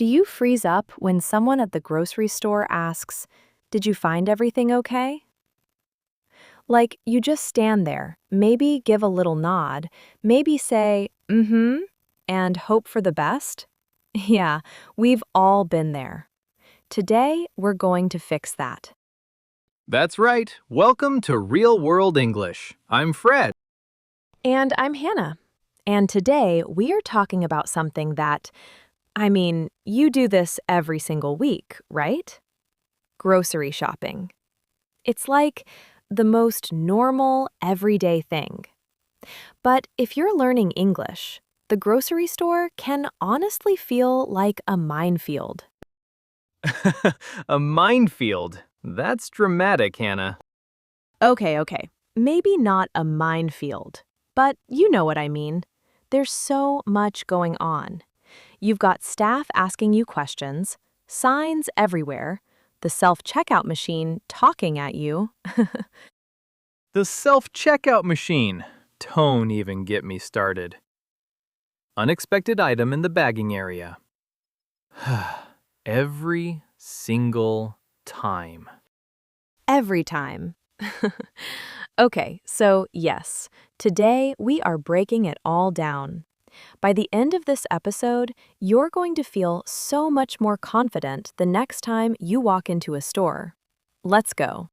Do you freeze up when someone at the grocery store asks, "Did you find everything okay?" Like, you just stand there, maybe give a little nod, maybe say, and hope for the best? Yeah, we've all been there. Today, we're going to fix that. That's right. Welcome to Real World English. I'm Fred. And I'm Hannah. And today, we are talking about something that, you do this every single week, right? Grocery shopping. It's like the most normal, everyday thing. But if you're learning English, the grocery store can honestly feel like a minefield. A minefield. That's dramatic, Hannah. Okay. Maybe not a minefield, but you know what I mean. There's so much going on. You've got staff asking you questions, signs everywhere, the self-checkout machine talking at you. The self-checkout machine. Don't even get me started. Unexpected item in the bagging area. Every single time. Every time. Okay, so yes, today we are breaking it all down. By the end of this episode, you're going to feel so much more confident the next time you walk into a store. Let's go.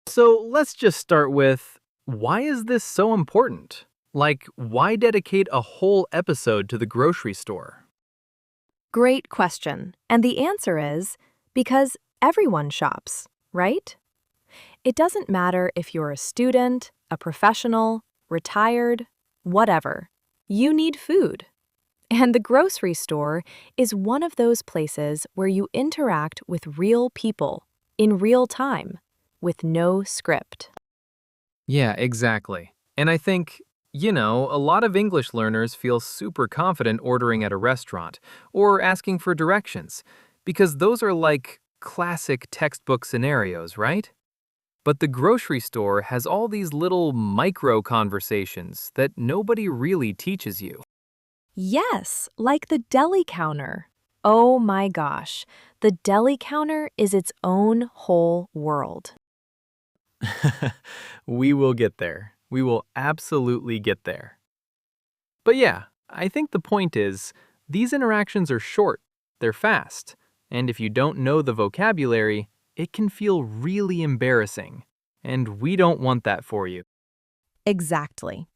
So let's just start with, why is this so important? Like, why dedicate a whole episode to the grocery store? Great question. And the answer is because everyone shops, right? It doesn't matter if you're a student, a professional, retired, whatever. You need food. And the grocery store is one of those places where you interact with real people in real time with no script. Yeah, exactly. And I think, a lot of English learners feel super confident ordering at a restaurant or asking for directions, because those are like classic textbook scenarios, right? But the grocery store has all these little micro conversations that nobody really teaches you. Yes, like the deli counter. Oh my gosh, the deli counter is its own whole world. We will get there. We will absolutely get there. But yeah, I think the point is, these interactions are short, they're fast, and if you don't know the vocabulary, it can feel really embarrassing. And we don't want that for you. Exactly.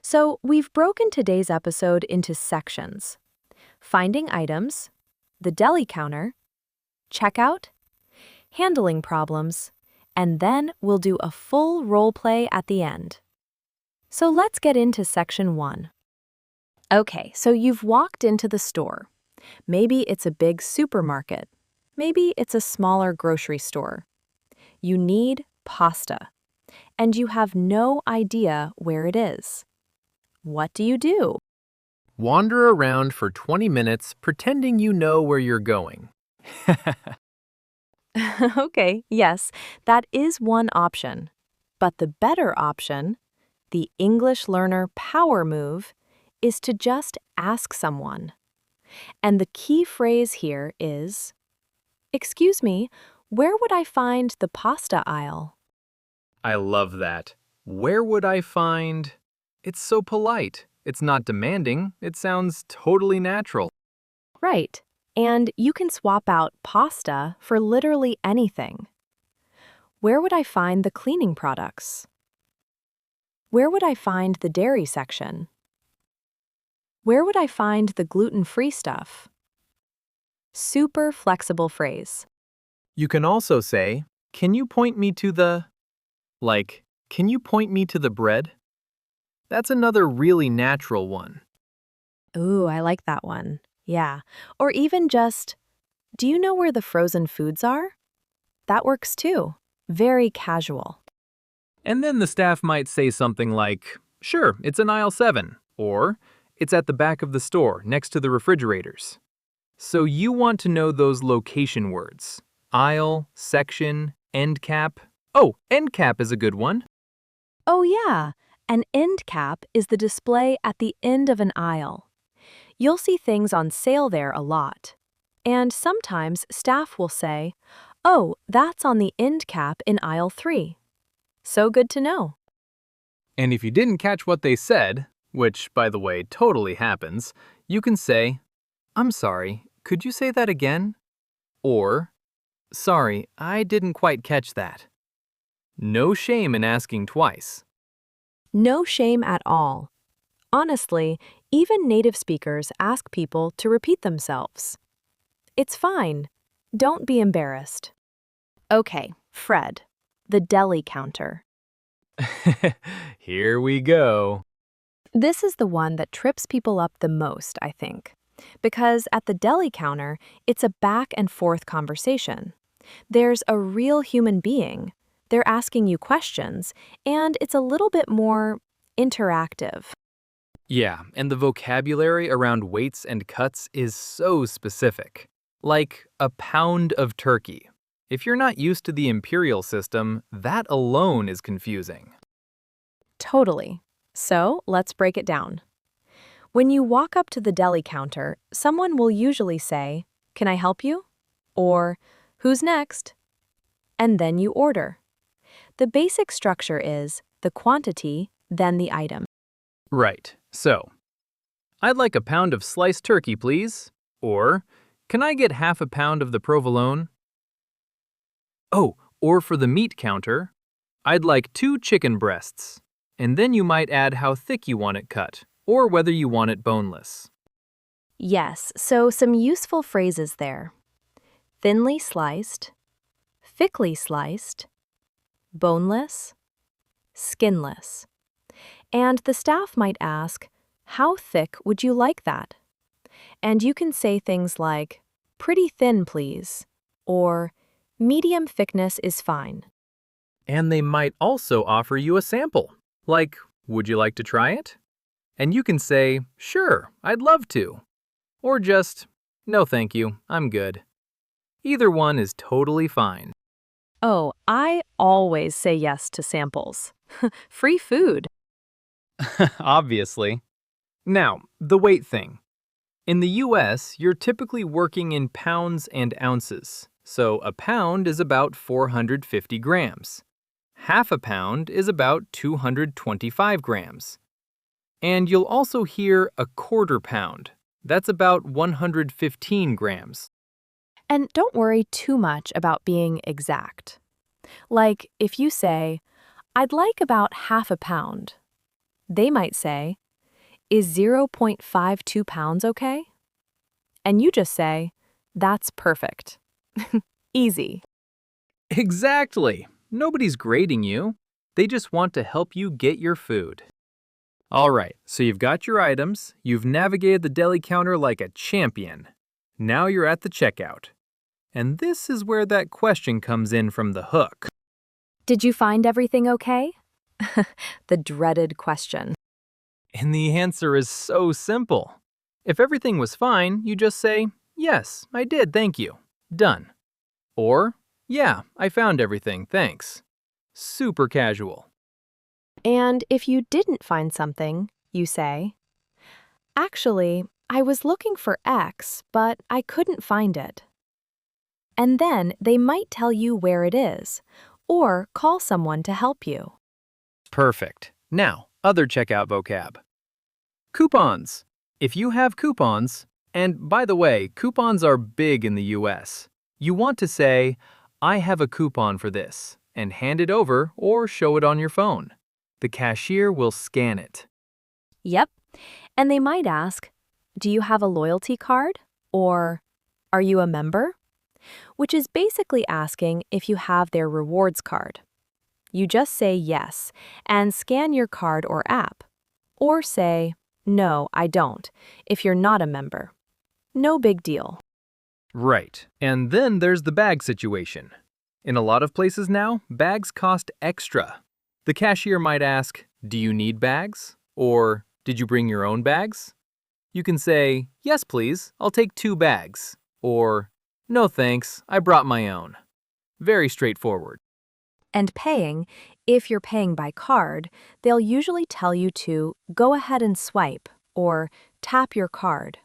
So we've broken today's episode into sections: finding items, the deli counter, checkout, handling problems, and then we'll do a full role play at the end. So let's get into section 1. Okay, so you've walked into the store. Maybe it's a big supermarket. Maybe it's a smaller grocery store. You need pasta, and you have no idea where it is. What do you do? Wander around for 20 minutes pretending you know where you're going. Okay, yes, that is one option. But the better option, the English learner power move, is to just ask someone. And the key phrase here is, "Excuse me, where would I find the pasta aisle?" I love that. Where would I find? It's so polite. It's not demanding. It sounds totally natural. Right. And you can swap out pasta for literally anything. Where would I find the cleaning products? Where would I find the dairy section? Where would I find the gluten-free stuff? Super flexible phrase. You can also say, can you point me to the... Like, can you point me to the bread? That's another really natural one. Ooh, I like that one. Yeah. Or even just, do you know where the frozen foods are? That works too. Very casual. And then the staff might say something like, sure, it's in aisle 7, or it's at the back of the store next to the refrigerators. So you want to know those location words: aisle, section, end cap. Oh, end cap is a good one. Oh yeah, an end cap is the display at the end of an aisle. You'll see things on sale there a lot. And sometimes staff will say, "Oh, that's on the end cap in aisle 3." So good to know. And if you didn't catch what they said, which, by the way, totally happens, you can say, "I'm sorry, could you say that again?" Or, "Sorry, I didn't quite catch that." No shame in asking twice. No shame at all. Honestly, even native speakers ask people to repeat themselves. It's fine. Don't be embarrassed. Okay, Fred, the deli counter. Here we go. This is the one that trips people up the most, I think. Because at the deli counter, it's a back and forth conversation. There's a real human being. They're asking you questions, and it's a little bit more interactive. Yeah, and the vocabulary around weights and cuts is so specific. Like a pound of turkey. If you're not used to the imperial system, that alone is confusing. Totally. So let's break it down. When you walk up to the deli counter, someone will usually say, "Can I help you?" Or, "Who's next?" And then you order. The basic structure is the quantity, then the item. Right, so, "I'd like a pound of sliced turkey, please." Or, "Can I get half a pound of the provolone?" Oh, or for the meat counter, "I'd like 2 chicken breasts." And then you might add how thick you want it cut, or whether you want it boneless. Yes, so some useful phrases there. Thinly sliced, thickly sliced, boneless, skinless. And the staff might ask, "How thick would you like that?" And you can say things like, "Pretty thin, please," or "Medium thickness is fine." And they might also offer you a sample, like, "Would you like to try it?" And you can say, "Sure, I'd love to." Or just, "No thank you, I'm good." Either one is totally fine. Oh, I always say yes to samples. Free food. Obviously. Now, the weight thing. In the US, you're typically working in pounds and ounces. So a pound is about 450 grams. Half a pound is about 225 grams. And you'll also hear a quarter pound. That's about 115 grams. And don't worry too much about being exact. Like, if you say, "I'd like about half a pound," they might say, "Is 0.52 pounds okay?" And you just say, "That's perfect." Easy. Exactly. Nobody's grading you. They just want to help you get your food. All right, so you've got your items, you've navigated the deli counter like a champion. Now you're at the checkout. And this is where that question comes in from the hook. Did you find everything okay? The dreaded question. And the answer is so simple. If everything was fine, you just say, "Yes, I did, thank you." Done. Or, "Yeah, I found everything, thanks." Super casual. And if you didn't find something, you say, "Actually, I was looking for X, but I couldn't find it." And then they might tell you where it is, or call someone to help you. Perfect. Now, other checkout vocab. Coupons. If you have coupons, and by the way, coupons are big in the US, you want to say, "I have a coupon for this," and hand it over or show it on your phone. The cashier will scan it. Yep. And they might ask, "Do you have a loyalty card?" Or, "Are you a member?" Which is basically asking if you have their rewards card. You just say yes and scan your card or app. Or say, "No, I don't," if you're not a member. No big deal. Right. And then there's the bag situation. In a lot of places now, bags cost extra. The cashier might ask, "Do you need bags?" Or, "Did you bring your own bags?" You can say, "Yes, please, I'll take 2 bags." Or, "No thanks, I brought my own." Very straightforward. And paying, if you're paying by card, they'll usually tell you to go ahead and swipe or tap your card.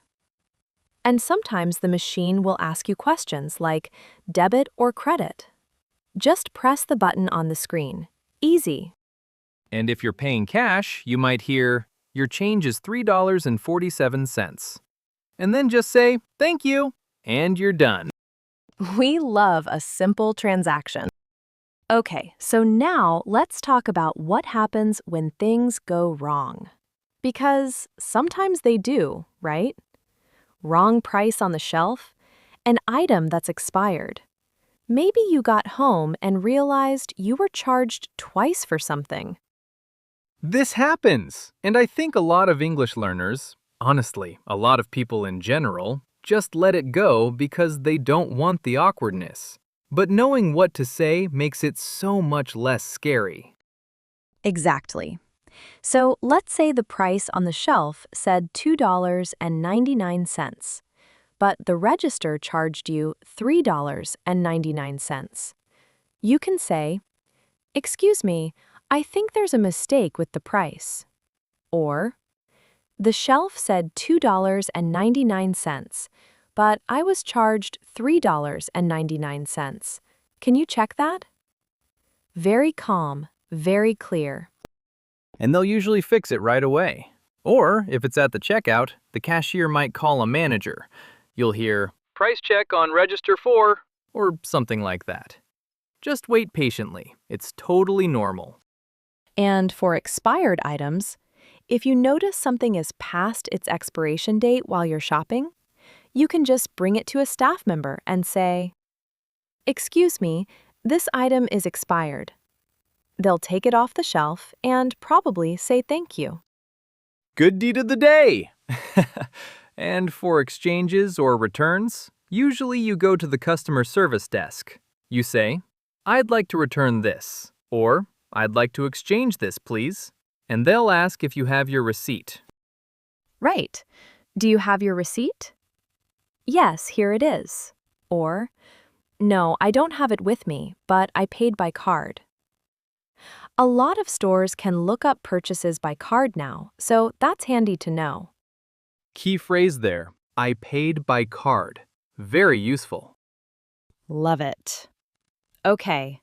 And sometimes the machine will ask you questions like debit or credit. Just press the button on the screen. Easy. And if you're paying cash, you might hear, "Your change is $3.47. And then just say, "Thank you," and you're done. We love a simple transaction. Okay, so now let's talk about what happens when things go wrong. Because sometimes they do, right? Wrong price on the shelf, an item that's expired. Maybe you got home and realized you were charged twice for something. This happens, and I think a lot of English learners, honestly, a lot of people in general, just let it go because they don't want the awkwardness. But knowing what to say makes it so much less scary. Exactly. So let's say the price on the shelf said $2.99, but the register charged you $3.99. You can say, "Excuse me, I think there's a mistake with the price." Or, "The shelf said $2.99, but I was charged $3.99. Can you check that?" Very calm, very clear. And they'll usually fix it right away. Or, if it's at the checkout, the cashier might call a manager. You'll hear, "Price check on register 4," or something like that. Just wait patiently. It's totally normal. And for expired items, if you notice something is past its expiration date while you're shopping, you can just bring it to a staff member and say, "Excuse me, this item is expired." They'll take it off the shelf and probably say thank you. Good deed of the day! And for exchanges or returns, usually you go to the customer service desk. You say, "I'd like to return this," or "I'd like to exchange this, please." And they'll ask if you have your receipt. Right. Do you have your receipt? Yes, here it is. Or, no, I don't have it with me, but I paid by card. A lot of stores can look up purchases by card now, so that's handy to know. Key phrase there, "I paid by card." Very useful. Love it. Okay,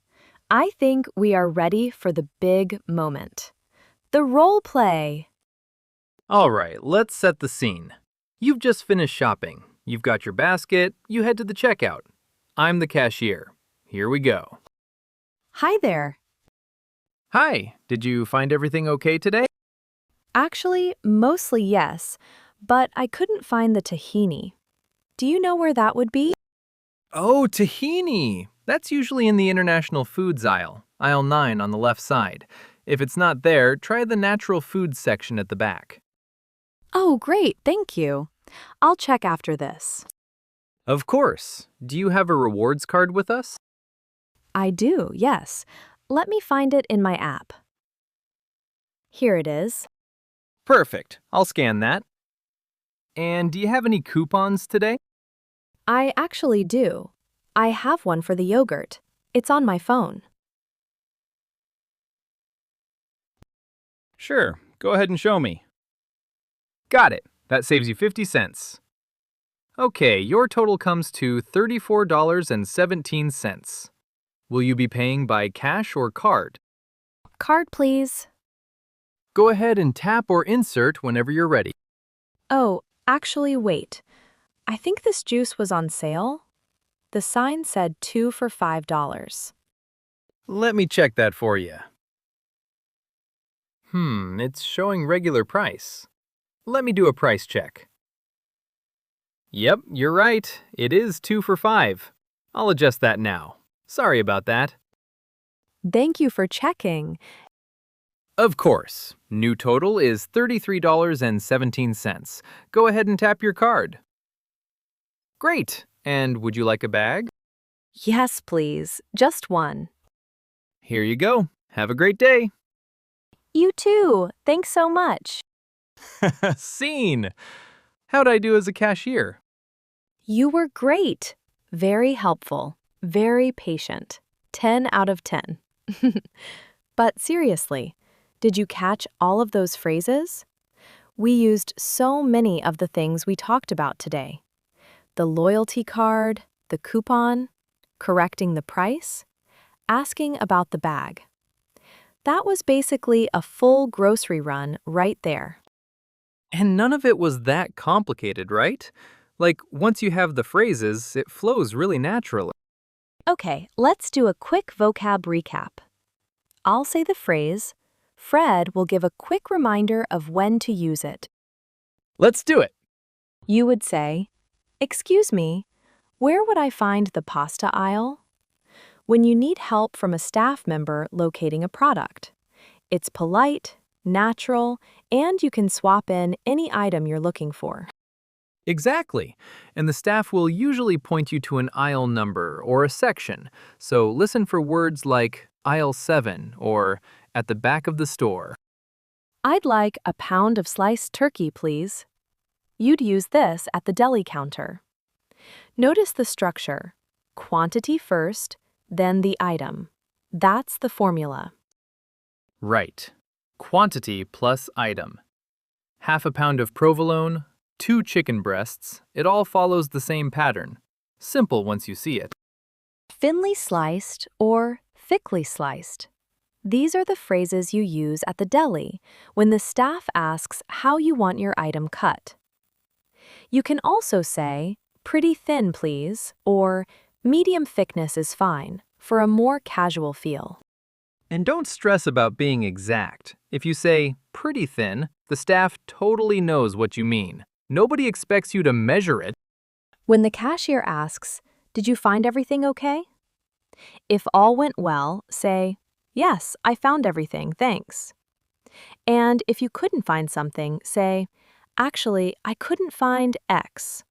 I think we are ready for the big moment. The role play. All right, let's set the scene. You've just finished shopping. You've got your basket. You head to the checkout. I'm the cashier. Here we go. Hi there. Hi, did you find everything okay today? Actually, mostly yes, but I couldn't find the tahini. Do you know where that would be? Oh, tahini! That's usually in the international foods aisle 9 on the left side. If it's not there, try the natural foods section at the back. Oh, great, thank you. I'll check after this. Of course. Do you have a rewards card with us? I do, yes. Let me find it in my app. Here it is. Perfect. I'll scan that. And do you have any coupons today? I actually do. I have one for the yogurt. It's on my phone. Sure. Go ahead and show me. Got it. That saves you 50 cents. Okay, your total comes to $34.17. Will you be paying by cash or card? Card, please. Go ahead and tap or insert whenever you're ready. Oh, actually, wait. I think this juice was on sale. The sign said 2 for $5. Let me check that for you. It's showing regular price. Let me do a price check. Yep, you're right. It is 2 for $5. I'll adjust that now. Sorry about that. Thank you for checking. Of course. New total is $33.17. Go ahead and tap your card. Great. And would you like a bag? Yes, please. Just one. Here you go. Have a great day. You too. Thanks so much. Scene. How'd I do as a cashier? You were great. Very helpful. Very patient. 10 out of 10. But seriously, did you catch all of those phrases? We used so many of the things we talked about today. the loyalty card, the coupon, correcting the price, asking about the bag. That was basically a full grocery run right there. And none of it was that complicated, right? Like, once you have the phrases, it flows really naturally. Okay, let's do a quick vocab recap. I'll say the phrase. Fred will give a quick reminder of when to use it. Let's do it. You would say, "Excuse me, where would I find the pasta aisle?" When you need help from a staff member locating a product. It's polite, natural, and you can swap in any item you're looking for. Exactly. And the staff will usually point you to an aisle number or a section, so listen for words like aisle 7 or at the back of the store. "I'd like a pound of sliced turkey, please." You'd use this at the deli counter. Notice the structure. Quantity first, then the item. That's the formula. Right. Quantity plus item. Half a pound of provolone, 2 chicken breasts, it all follows the same pattern. Simple once you see it. Thinly sliced or thickly sliced. These are the phrases you use at the deli when the staff asks how you want your item cut. You can also say, "Pretty thin, please," or "Medium thickness is fine," for a more casual feel. And don't stress about being exact. If you say pretty thin, the staff totally knows what you mean. Nobody expects you to measure it. When the cashier asks, "Did you find everything okay?" If all went well, say, "Yes, I found everything, thanks." And if you couldn't find something, say, "Actually, I couldn't find X."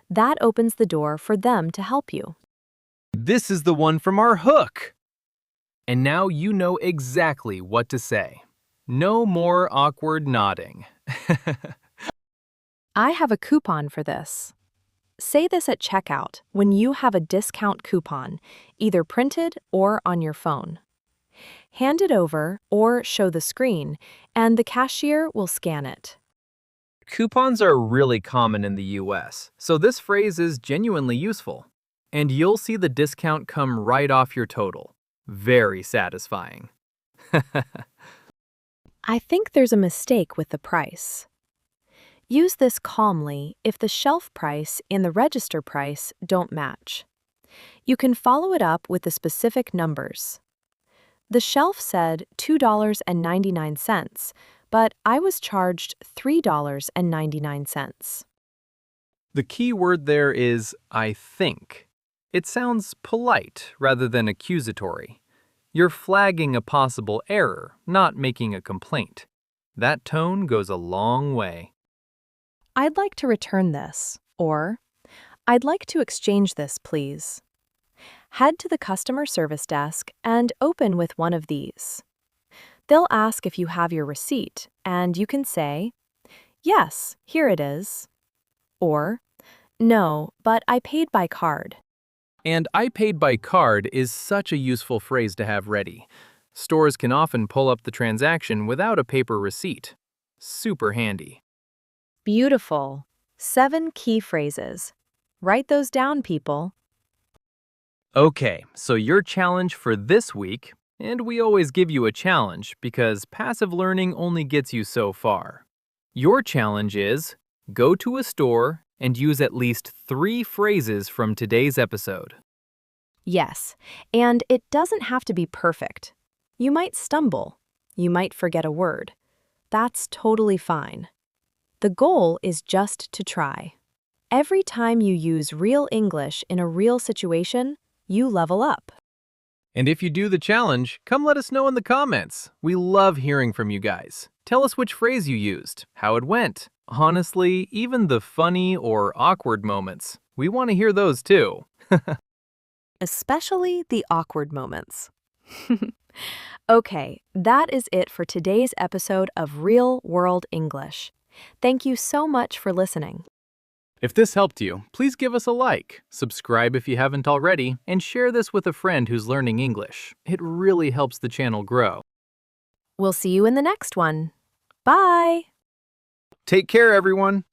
That opens the door for them to help you. This is the one from our hook. And now you know exactly what to say. No more awkward nodding. "I have a coupon for this." Say this at checkout when you have a discount coupon, either printed or on your phone. Hand it over or show the screen, and the cashier will scan it. Coupons are really common in the US, so this phrase is genuinely useful. And you'll see the discount come right off your total. Very satisfying. I think there's a mistake with the price. Use this calmly if the shelf price and the register price don't match. You can follow it up with the specific numbers. The shelf said $2.99, but I was charged $3.99. The key word there is I think. It sounds polite rather than accusatory. You're flagging a possible error, not making a complaint. That tone goes a long way. "I'd like to return this," or "I'd like to exchange this, please." Head to the customer service desk and open with one of these. They'll ask if you have your receipt, and you can say, "Yes, here it is." Or, "No, but I paid by card." And I paid by card is such a useful phrase to have ready. Stores can often pull up the transaction without a paper receipt. Super handy. Beautiful. 7 key phrases. Write those down, people. Okay, so your challenge for this week, and we always give you a challenge because passive learning only gets you so far. Your challenge is go to a store and use at least 3 phrases from today's episode. Yes, and it doesn't have to be perfect. You might stumble. You might forget a word. That's totally fine. The goal is just to try. Every time you use real English in a real situation, you level up. And if you do the challenge, come let us know in the comments. We love hearing from you guys. Tell us which phrase you used, how it went. Honestly, even the funny or awkward moments. We want to hear those too. Especially the awkward moments. Okay, that is it for today's episode of Real World English. Thank you so much for listening. If this helped you, please give us a like, subscribe if you haven't already, and share this with a friend who's learning English. It really helps the channel grow. We'll see you in the next one. Bye! Take care, everyone!